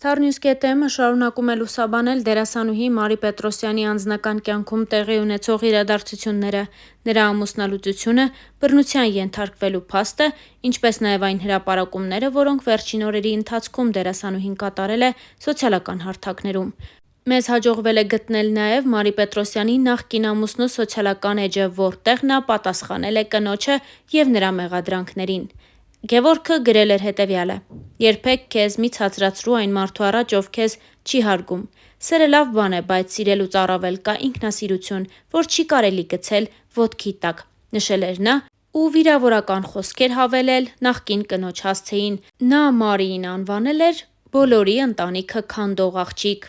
Star-News.am-ը շարունակում է լուսաբանել դերասանուհի Մարի Պետրոսյանի անձնական կյանքում տեղի ունեցող իրադարձությունները, նրա ամուսնալուծությունը, բռնության ենթարկվելու փաստը, ինչպես նաև այն հրապարակումները, որոնք վերջին օրերի ընթացքում դերասանուհին կատարել է սոցիալական հարթակներում։ Մեզ հաջողվել է գտնել նաև Մարի Պետրոսյանի նախկին ամուսնու սոցիալական էջը, որտեղ նա պատասխանել է կնոջը և նրա մեղադրանքներին։ Գևորգը գրել էր հետևյալը. «Երբեք քեզ մի ցածրացրու այն մարդու առաջ, ով քեզ չի հարգում։ Սերը լավ բան է, բայց սիրելուց առավել կա ինքնասիրություն, որ չի կարելի գցել ոտքի տակ», նշել էր նա ու վիրավորական խոսքեր հավելել նախկին կնոջ հասցեին։ Նա Մարիին անվանել էր «բոլորի ընտանիքը քանդող աղջիկ»։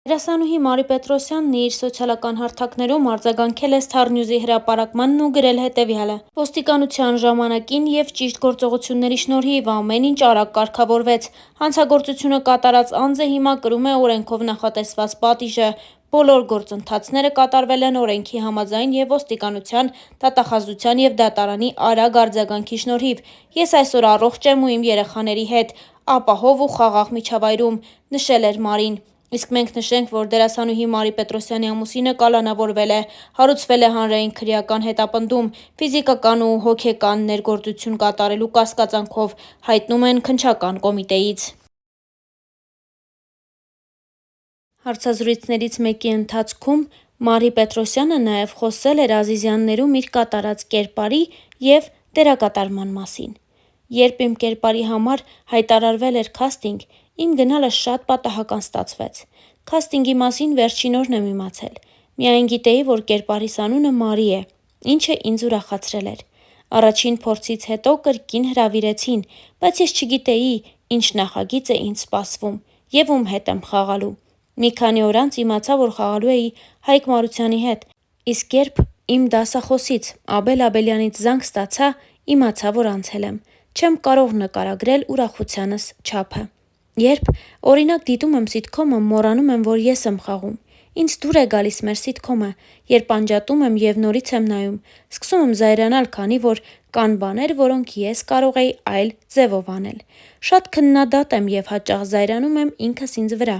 Դերասանուհի Մարի Պետրոսյանն իր սոցիալական հարթակներում արձագանքել է Star-News-ի հրապարակմանն ու գրել հետևյալը. «Ոստիկանության ժամանակին և ճիշտ գործողությունների շնորհիվ ամեն ինչ արագ կարգավորվեց։ Հանցագործությունը կատարած անձը հիմա կրում է օրենքով նախատեսված պատիժը։ Բոլոր գործընթացները կատարվել են օրենքի համաձայն և ոստիկանության, դատախազության և դատարանի արագ արձագանքի շնորհիվ։ Ես այսօր առողջ եմ ու իմ երեխաների հետ, ապահով ու խաղաղ միջավայրում», նշել էր Մարին։ Իսկ մենք նշենք, որ դերասանուհի Մարի Պետրոսյանի ամուսինը կալանավորվել է, հարուցվել է հանրային քրեական հետապնդում, ֆիզիկական ու հոգեկան ներգործություն կատարելու կասկածանքով, հայտնում են քննչական կոմիտեից։ Հարցազրույցներից մեկի ընթացքում Մարի Պետրոսյանը նաև խոսել էր Ազիզյաններում իր կատարած կերպարի և դերակատարման մասին։ «Երբ իմ կերպարի համար հայտարարվել էր քաստինգ, իմ գնալը շատ պատահական ստացվեց։ Քաստինգի մասին վերջին օրն եմ իմացել։ Միայն գիտեի, որ կերպարիս անունը Մարի է, ինչը ինձ ուրախացրել էր։ Առաջին փորձից հետո կրկին հրավիրեցին, բայց ես չգիտեի՝ ինչ նախագիծ է ինձ սպասվում և ում հետ եմ խաղալու։ Մի քանի օր անց իմացա, որ խաղալու էի Հայկ Մարությանի հետ, իսկ երբ իմ դասախոսից Աբել Աբելյանից զանգ ստացա, իմացա, որ անցել եմ։ Չեմ կարող նկարագրել ուրախությանս չափը։ Երբ, օրինակ, դիտում եմ սիթքոմը, մոռանում եմ, որ ես եմ խաղում։ Ինձ դուր է գալիս մեր սիթքոմը, երբ անջատում եմ և նորից եմ նայում, սկսում եմ զայրանալ, քանի որ կան բաներ, որոնք ես կարող էի այլ ձևով անել։ Շատ քննադատ եմ և հաճախ զայրանում եմ ինքս ինձ վրա։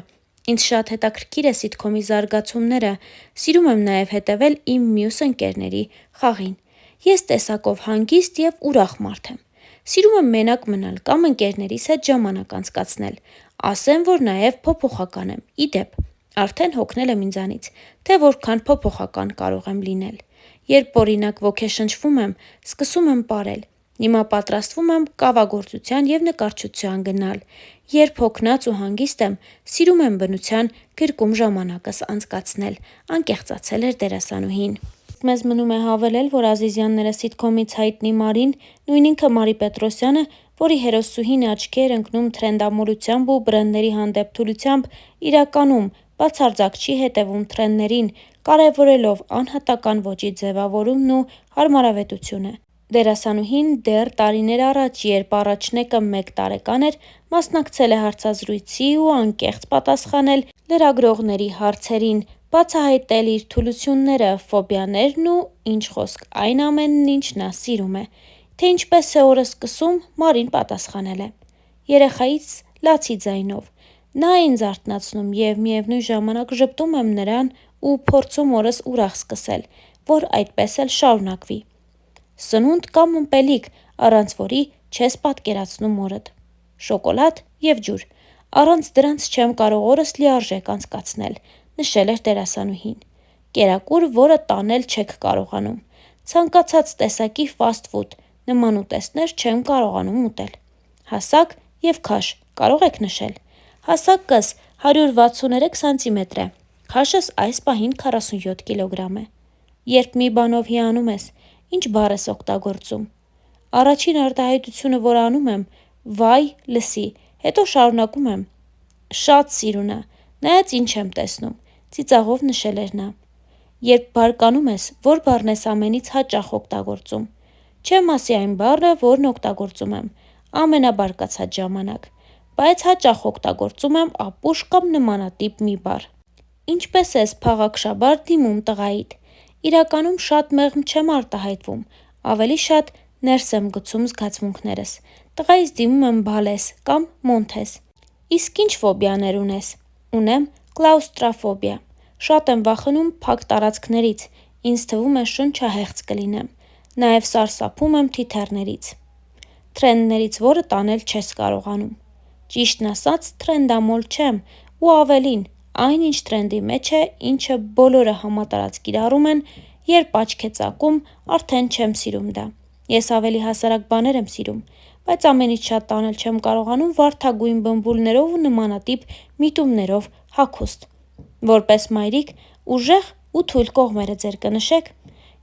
Ինձ շատ հետաքրքիր է սիթքոմի զարգացումները, սիրում եմ նաև հետևել իմ մյուս ընկերների խաղին։ Ես տեսակով հանգիստ և ուրախ մարդ եմ։ Սիրում եմ մենակ մնալ կամ ընկերներիս հետ ժամանակ անցկացնել։ Ասեմ, որ նաև փոփոխական եմ։ Ի դեպ, արդեն հոգնել եմ ինձանից, թե որքան փոփոխական կարող եմ լինել։ Երբ օրինակ ոգեշնչվում եմ, սկսում եմ պարել։ Հիմա պատրաստվում եմ կավագործության և նկարչության գնալ։ Երբ հոգնած ու հանգիստ եմ, սիրում եմ բնության գրկում ժամանակս անցկացնել», անկեղծացել էր դերասանուհին։ Մեզ մնում է հավելել, որ Ազիզյանները սիթքոմից հայտնի Մարին, նույն ինքը Մարի Պետրոսյանը, որի հերոսուհին աչքի էր ընկնում թրենդամոլությամբ ու բրենդերի հանդեպ թուլությամբ, իրականում բացարձակ չի հետևում թրենդներին, կարևորելով անհատական ոճի ձևավորումն ու հարմարավետությունը։ Դերասանուհին դեռ տարիներ առաջ, երբ առաջնեկը 1 տարեկան էր, մասնակցել է հարցազրույցի ու անկեղծ պատասխանել լրագրողների հարցերին, բացահայտել իր թուլությունները, ֆոբիաներն ու ինչ խոսք այն ամենն, ինչ նա սիրում է։ Թե ինչպես է օրը սկսում, Մարին պատասխանել է. «Երեխայից լացի ձայնով։ Նա է ինձ արթնացնում և միևնույն ժամանակ ժպտում եմ նրան ու փորձում օրս ուրախ սկսել, որ այդպես էլ շարունակվի։ Սնունդ կամ ըմպելիք, առանց որի չես պատկերացնում օրդ։ Շոկոլադ և ջուր։ Առանց դրանց չեմ կարող օրս լիարժեք անցկացնել», նշել էր դերասանուհին։ «Կերակուր, որը տանել չեք կարողանում։ Ցանկացած տեսակի ֆասթ ֆուդ, նման ուտեստներ չեմ կարողանում ուտել։ Հասակ և քաշ կարող եք նշել։ Հասակս 163 սանտիմետր է, քաշս այս պահին 47 կիլոգրամ է։ Երբ մի բանով հիանում ես, ինչ բառ ես օգտագործում։ Առաջին արտահայտությունը, որ անում եմ, վայ, լսի, հետո շարունակում եմ. շատ սիրունա, նայած ինչ եմ տեսնում», ծիծաղով նշել էր նա։ Երբ բարկանում ես, որ բառն ես ամենից հաճախ օգտագործում։ Չեմ ասի այն բառը, որն օգտագործում եմ ամենաբարկացած ժամանակ, բայց հաճախ օգտագործում եմ ապուշ կամ նմանատիպ մի բառ։ Ինչպե՞ս ես փաղաքշաբար դիմում տղայիդ։ Իրականում շատ մեղմ չեմ արտահայտվում, ավելի շատ ներս եմ գցում զգացմունքներս։ Տղայիս դիմում եմ բալես կամ մոնթես։ Իսկ ինչ ֆոբիաներ ունես։ Ունեմ կլաուստրաֆոբիա։ Շատ եմ վախենում փակ տարածքներից, ինձ թվում է շնչահեղձ կլինեմ։ Նաև սարսափում եմ թիթեռներից։ Թրենդներից որը տանել չես կարողանում։ Ճիշտն ասած, թրենդամոլ չեմ, ու ավելին, այնինչ թրենդի մեջ է, ինչը բոլորը համատարած կիրառում են, երբ աչք է ծակում, արդեն չեմ սիրում դա։ Ես ավելի հասարակ բաներ եմ սիրում, բայց ամենից շատ տանել չեմ կարողանում վարդագույն բմբուլներով ու նմանատիպ միտումներով հագուստ։ Որպես մայրիկ, ուժեղ ու թույլ կողմերը ձեր կնշեք։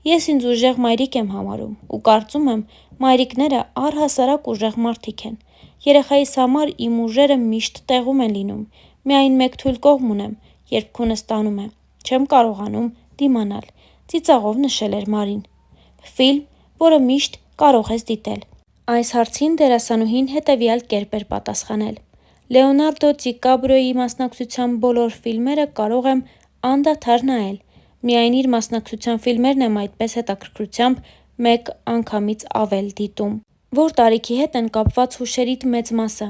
Ես ինձ ուժեղ մայրիկ եմ համարում ու կարծում եմ, մայրիկները առհասարակ ուժեղ մարդիկ են։ Երեխայիս համար իմ ուժերը միշտ տեղում են լինում, միայն մեկ թույլ կողմ ունեմ, երբ քունս տանում է, չեմ կարողանում դիմանալ, ծիծաղով նշել էր Մարին։ Ֆիլմ, որը միշտ կարող ես դիտել։ Այս հարցին դերասանուհին հետևյալ կերպ էր պատասխանել. Լեոնարդո Դիկապրիոյի մասնակցությամբ բոլոր ֆիլմերը կարող եմ անդադար նայել, միայն իր մասնակցության ֆիլմերն եմ այդպես հետաքրքրությամբ մեկ անգամից ավել դիտում։ Որ տարիքի հետ են կապված հուշերիդ մեծ մասը։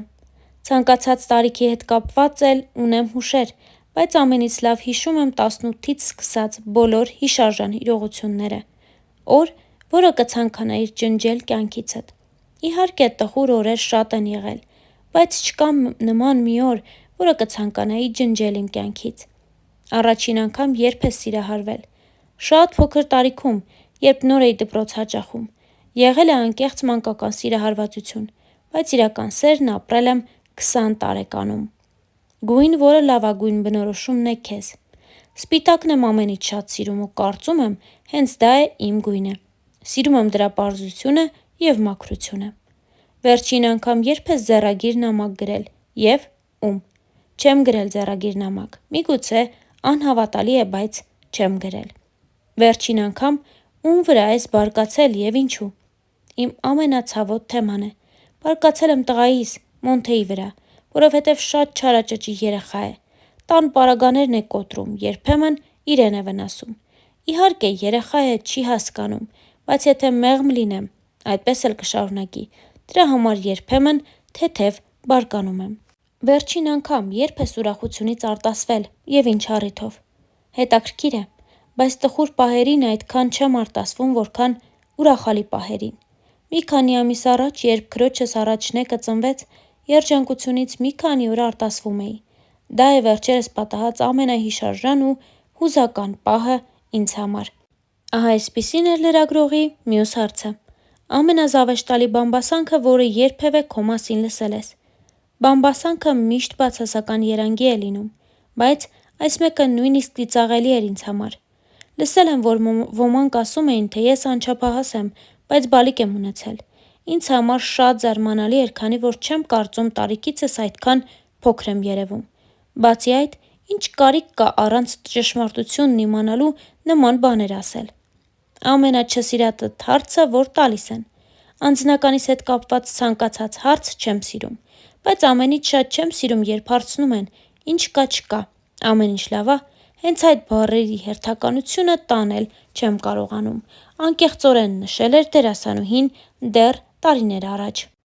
Ցանկացած տարիքի հետ կապված էլ ունեմ հուշեր, բայց ամենից լավ հիշում եմ 18-ից սկսած բոլոր հիշարժան իրողությունները։ Օր, որը կցանկանայիր ջնջել կյանքիցդ։ Իհարկե տխուր օրեր շատ են եղել, բայց չկա նման մի օր, որը կցանկանայի ջնջել իմ կյանքից։ Առաջին անգամ երբ ես սիրահարվել։ Շատ փոքր տարիքում, երբ նոր էի դպրոց հաճախում։ Եղել է անկեղծ մանկական սիրահարվածություն, բայց իրական սերն ապրել եմ 20 տարեկանում։ Գույն, որը լավագույն բնորոշումն է քեզ։ Սպիտակն եմ ամենից շատ սիրում ու կարծում եմ, հենց դա է իմ գույնը։ Սիրում եմ դրա պարզությունը և մաքրությունը։ Վերջին անգամ երբ ես ձեռագիր նամակ գրել և ում։ Չեմ գրել ձեռագիր նամակ։ Միգուցե անհավատալի է, բայց չեմ գրել։ Վերջին անգամ ում վրա ես բարկացել և ինչու։ Իմ ամենացավոտ թեման է։ Բարկացել եմ տղայիս, Մոնթեի վրա, որովհետև շատ չարաճճի երեխա է։ Տան պարագաներն է կոտրում, երբեմն իրեն է վնասում։ Իհարկե, երեխա է, չի հասկանում, բայց եթե մեղմ լինեմ, այդպես էլ կշարունակի։ Դրա համար երբեմն թեթև բարկանում եմ։ Վերջին անգամ երբ ես ուրախությունից արտասվել և ինչ առիթով։ Հետաքրքիր է, բայց տխուր պահերին այդքան չեմ արտասվում, որքան ուրախալի պահերին։ Մի քանի ամիս առաջ, երբ քրոջս առաջնեկը ծնվեց, երջանկությունից մի քանի օր արտասվում էի։ Դա է վերջերս պատահած ամենահիշարժան ու հուզական պահը ինձ համար։ Ահա այսպիսին էր լրագրողի մյուս հարցը։ Ամենազավեշտալի բամբասանքը, որը երբևէ քո մասին լսել ես։ Բամբասանքը միշտ բացասական երանգի է լինում, բայց այս մեկը նույնիսկ ծիծաղելի էր ինձ համար։ Լսել եմ, որ ոմանք ասում էին, թե ես անչափահաս եմ, բայց բալիկ եմ ունեցել։ Ինձ համար շատ զարմանալի էր, քանի որ չեմ կարծում տարիքիցս այդքան փոքր եմ երևում։ Բացի այդ, ինչ կարիք կա առանց ճշմարտությունն իմանալու նման բաներ ասել։ Ամենաչսիրածդ հարցը, որ տալիս են։ Անձնականիս հետ կապված ցանկացած հարց չեմ սիրում, բայց ամենից շատ չեմ սիրում, երբ հարցնում են, ինչ կա չկա, ամեն ինչ լավ ա, հենց այդ բառերի հերթականությունը տանել չեմ կարողանում, անկեղծորեն նշել էր դերասանուհին դեռ տարիներ առաջ։